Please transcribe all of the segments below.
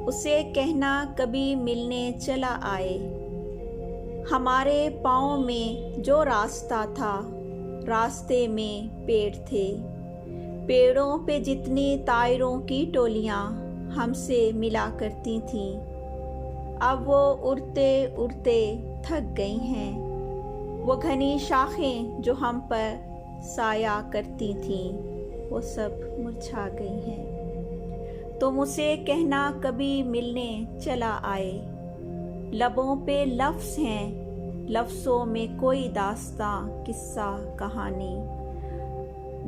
उसे कहना कभी मिलने चला आए। हमारे पाँव में जो रास्ता था, रास्ते में पेड़ थे। पेड़ों पे जितनी तायरों की टोलियाँ हमसे मिला करती थीं, अब वो उड़ते उड़ते थक गई हैं। वो घनी शाखें जो हम पर साया करती थीं, वो सब मुरझा गई हैं। तुम उसे कहना कभी मिलने चला आए। लबों पे लफ्ज़ हैं, लफ्ज़ों में कोई दास्तां किस्सा कहानी,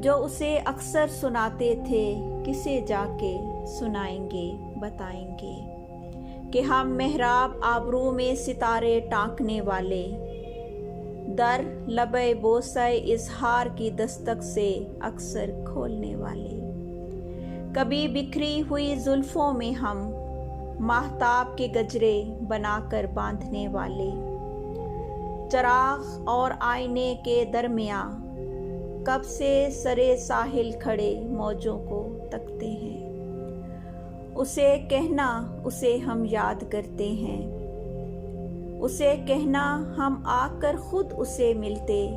जो उसे अक्सर सुनाते थे, किसे जाके सुनाएंगे बताएंगे कि हम मेहराब आबरू में सितारे टांकने वाले, दर लबे बोसे इजहार की दस्तक से अक्सर खोलने वाले। कभी बिखरी हुई जुल्फों में हम माहताब के गजरे बनाकर बांधने वाले, चराग और आईने के दरमियां कब से सरे साहिल खड़े मौजों को तकते हैं। उसे कहना उसे हम याद करते हैं, उसे कहना हम आकर खुद उसे मिलते,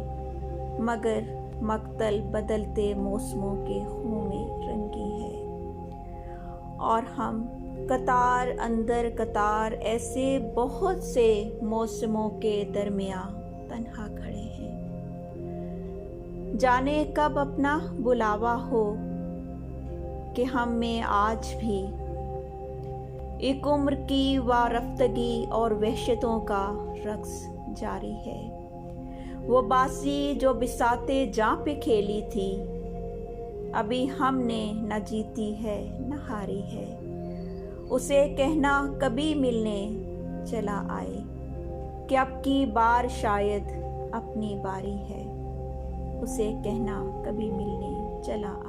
मगर मक्तल बदलते मौसमों के खून में रंगी है। और हम कतार अंदर कतार ऐसे बहुत से मौसमों के दरमियां तन्हा खड़े हैं। जाने कब अपना बुलावा हो कि हम में आज भी एक उम्र की वारफ्तगी और वहशतों का रक्स जारी है। वो बाजी जो बिसाते जां पे खेली थी, अभी हमने न जीती है न हारी है। उसे कहना कभी मिलने चला आए कि अब की बार शायद अपनी बारी है। उसे कहना कभी मिलने चला आए।